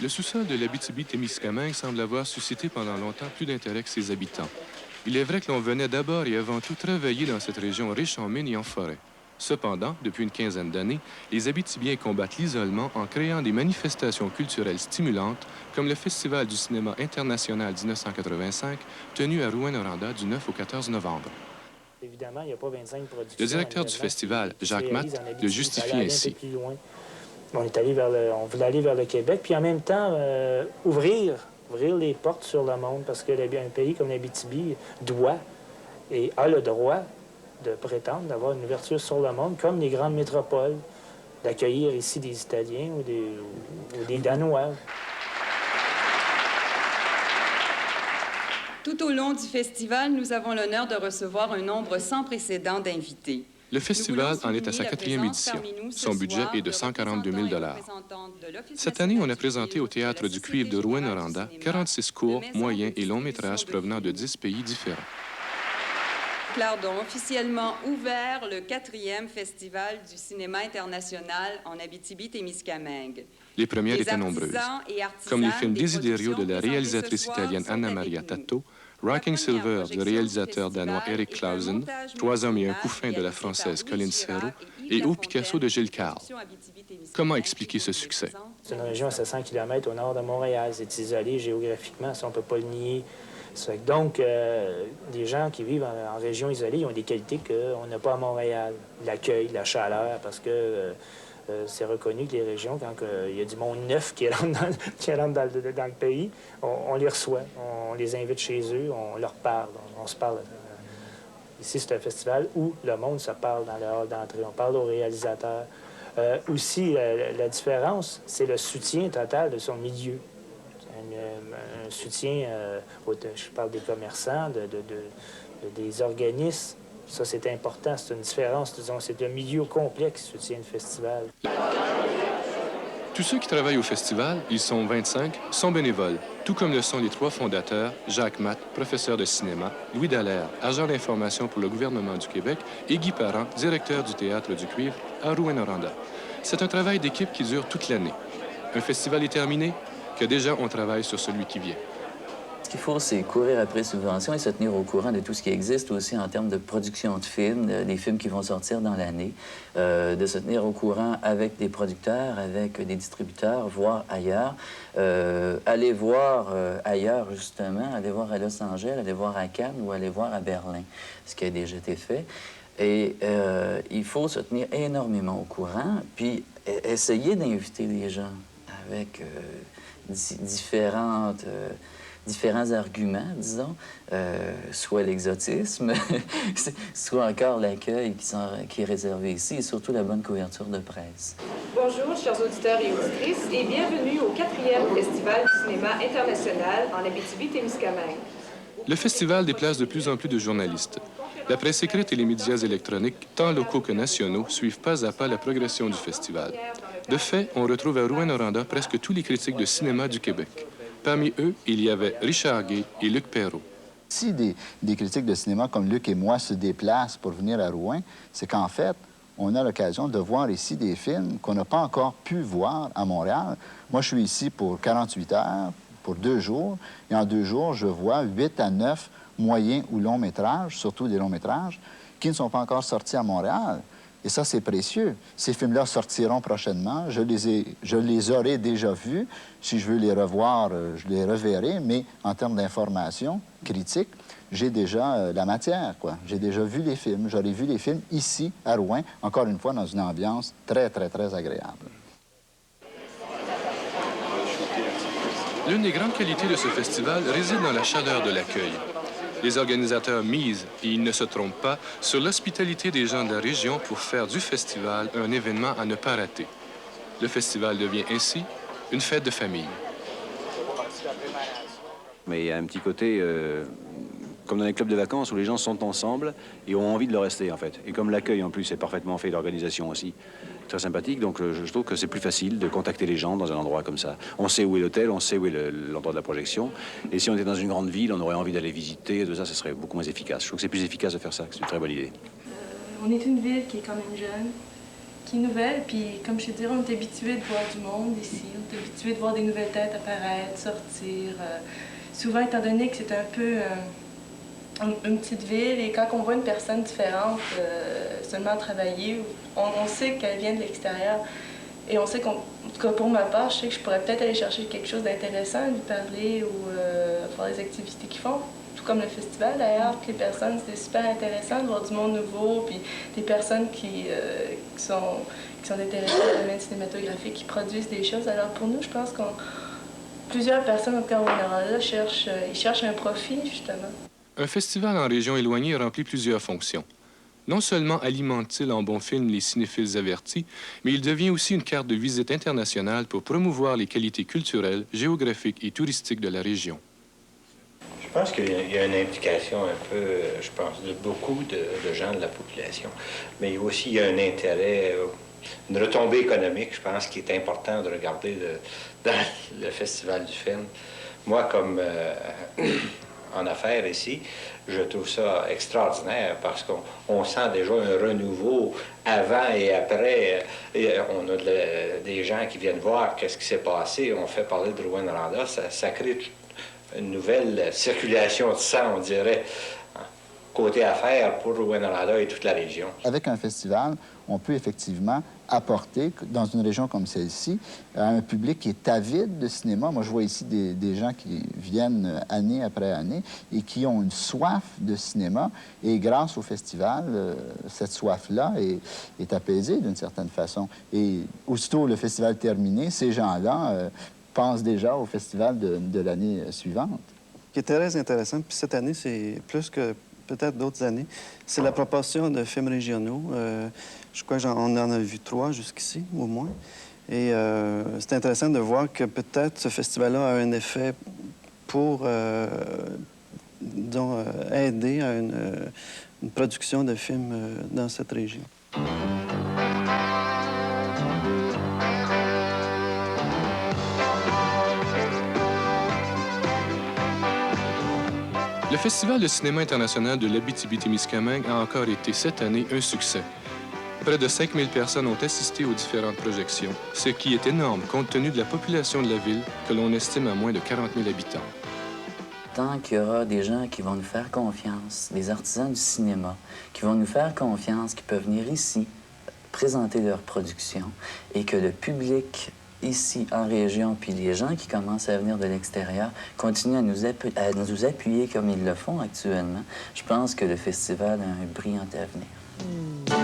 Le sous-sol de l'Abitibi-Témiscamingue semble avoir suscité pendant longtemps plus d'intérêt que ses habitants. Il est vrai que l'on venait d'abord et avant tout travailler dans cette région riche en mines et en forêts. Cependant, depuis une quinzaine d'années, les Abitibiens combattent l'isolement en créant des manifestations culturelles stimulantes, comme le Festival du cinéma international 1985, tenu à Rouyn-Noranda du 9 au 14 novembre. Évidemment, il n'y a pas 25 productions. Le directeur du festival, Jacques Matt, le justifie ainsi. On voulait aller vers le Québec, puis en même temps, ouvrir les portes sur le monde, parce que un pays comme l'Abitibi doit et a le droit de prétendre d'avoir une ouverture sur le monde, comme les grandes métropoles, d'accueillir ici des Italiens ou des Danois. Tout au long du festival, nous avons l'honneur de recevoir un nombre sans précédent d'invités. Le festival en est à sa 4e édition. Son budget est de 142 000 $. Cette année, on a présenté au Théâtre du Cuivre de Rouyn-Noranda 46 courts, moyens et longs métrages provenant de 10 pays différents. Déclare donc officiellement ouvert le 4e Festival du cinéma international en Abitibi-Témiscamingue. Les premières étaient nombreuses, comme les films Desiderio de la réalisatrice italienne Anna Maria Tatto, Rocking Silver du réalisateur danois Erik Clausen, Trois hommes et un couffin de la française Colin Serrault et Au Picasso de Gilles Carle. Comment expliquer ce succès? C'est une région à 700 km au nord de Montréal. C'est isolé géographiquement, ça on ne peut pas le nier. Donc, des gens qui vivent en région isolée, ils ont des qualités qu'on n'a pas à Montréal. L'accueil, la chaleur, parce que c'est reconnu que les régions, quand il y a du monde neuf qui rentre dans le pays, on les reçoit, on les invite chez eux, on leur parle, on se parle. Ici, c'est un festival où le monde se parle dans le hall d'entrée, on parle aux réalisateurs. Aussi, la différence, c'est le soutien total de son milieu. Un soutien, je parle des commerçants, des organismes. Ça, c'est important, c'est une différence. Disons, c'est un milieu complet qui soutient le festival. Tous ceux qui travaillent au festival, ils sont 25, sont bénévoles, tout comme le sont les 3 fondateurs, Jacques Matt, professeur de cinéma, Louis Dallaire, agent d'information pour le gouvernement du Québec, et Guy Parent, directeur du Théâtre du Cuivre à Rouyn-Noranda. C'est un travail d'équipe qui dure toute l'année. Un festival est terminé, que déjà on travaille sur celui qui vient. Ce qu'il faut, c'est courir après subventions et se tenir au courant de tout ce qui existe aussi en termes de production de films, des films qui vont sortir dans l'année, de se tenir au courant avec des producteurs, avec des distributeurs, voire ailleurs. Aller voir ailleurs, justement, aller voir à Los Angeles, aller voir à Cannes ou aller voir à Berlin, ce qui a déjà été fait. Et il faut se tenir énormément au courant, puis essayer d'inviter les gens avec différents arguments, disons, soit l'exotisme, soit encore l'accueil qui est réservé ici, et surtout la bonne couverture de presse. Bonjour, chers auditeurs et auditrices, et bienvenue au 4e Festival du cinéma international en Abitibi-Témiscamingue. Le festival déplace de plus en plus de journalistes. La presse écrite et les médias électroniques, tant locaux que nationaux, suivent pas à pas la progression du festival. De fait, on retrouve à Rouyn-Noranda presque tous les critiques de cinéma du Québec. Parmi eux, il y avait Richard Gay et Luc Perrault. Si des critiques de cinéma comme Luc et moi se déplacent pour venir à Rouyn, c'est qu'en fait, on a l'occasion de voir ici des films qu'on n'a pas encore pu voir à Montréal. Moi, je suis ici pour 48 heures, pour 2 jours, et en 2 jours, je vois 8 à 9 moyens ou longs métrages, surtout des longs métrages, qui ne sont pas encore sortis à Montréal. Et ça, c'est précieux. Ces films-là sortiront prochainement. Je les aurai déjà vus. Si je veux les revoir, je les reverrai. Mais en termes d'information critique, j'ai déjà la matière, quoi. J'ai déjà vu les films. J'aurais vu les films ici, à Rouyn, encore une fois, dans une ambiance très, très, très agréable. L'une des grandes qualités de ce festival réside dans la chaleur de l'accueil. Les organisateurs misent, et ils ne se trompent pas, sur l'hospitalité des gens de la région pour faire du festival un événement à ne pas rater. Le festival devient ainsi une fête de famille. Mais il y a un petit côté, comme dans les clubs de vacances, où les gens sont ensemble et ont envie de le rester, en fait. Et comme l'accueil, en plus, est parfaitement fait, l'organisation aussi, très sympathique, donc je trouve que c'est plus facile de contacter les gens dans un endroit comme ça. On sait où est l'hôtel, on sait où est l'endroit de la projection. Et si on était dans une grande ville, on aurait envie d'aller visiter, tout ça, ce serait beaucoup moins efficace. Je trouve que c'est plus efficace de faire ça, que c'est une très bonne idée. On est une ville qui est quand même jeune, qui est nouvelle. Puis, comme je te dirais, on est habitué de voir du monde ici. On est habitué de voir des nouvelles têtes apparaître, sortir. Souvent, étant donné que c'est un peu une petite ville, et quand on voit une personne différente seulement travailler, on sait qu'elle vient de l'extérieur. Et on sait qu'en tout cas pour ma part, je sais que je pourrais peut-être aller chercher quelque chose d'intéressant, lui parler ou faire les activités qu'ils font. Tout comme le festival d'ailleurs, que les personnes, c'était super intéressant de voir du monde nouveau, puis des personnes qui sont intéressées dans le domaine cinématographique, qui produisent des choses. Alors pour nous, je pense que plusieurs personnes, en tout cas au Rwanda, cherchent un profit justement. Un festival en région éloignée remplit plusieurs fonctions. Non seulement alimente-t-il en bons films les cinéphiles avertis, mais il devient aussi une carte de visite internationale pour promouvoir les qualités culturelles, géographiques et touristiques de la région. Je pense qu'il y a une implication un peu, je pense, de beaucoup de gens de la population. Mais aussi, il y a un intérêt, une retombée économique, je pense, qui est important de regarder dans le Festival du film. Moi, comme en affaires ici, je trouve ça extraordinaire parce qu'on sent déjà un renouveau avant et après. Et on a des gens qui viennent voir qu'est-ce qui s'est passé. On fait parler de Rouyn-Noranda. Ça crée une nouvelle circulation de sang, on dirait, côté affaires pour Rouyn-Noranda et toute la région. Avec un festival, on peut effectivement apporter, dans une région comme celle-ci, à un public qui est avide de cinéma. Moi, je vois ici des gens qui viennent année après année et qui ont une soif de cinéma. Et grâce au festival, cette soif-là est apaisée d'une certaine façon. Et aussitôt le festival terminé, ces gens-là pensent déjà au festival de l'année suivante. Ce qui est très intéressant, puis cette année, c'est plus que peut-être d'autres années, c'est la proportion de films régionaux. Je crois qu'on en a vu 3 jusqu'ici, au moins. Et c'est intéressant de voir que peut-être ce festival-là a un effet pour aider à une production de films dans cette région. Le Festival de cinéma international de l'Abitibi-Témiscamingue a encore été cette année un succès. Près de 5000 personnes ont assisté aux différentes projections, ce qui est énorme compte tenu de la population de la ville, que l'on estime à moins de 40 000 habitants. Tant qu'il y aura des gens qui vont nous faire confiance, des artisans du cinéma, qui vont nous faire confiance, qui peuvent venir ici, présenter leur production, et que le public ici en région, puis les gens qui commencent à venir de l'extérieur continuent à nous appuyer comme ils le font actuellement, je pense que le festival a un brillant avenir.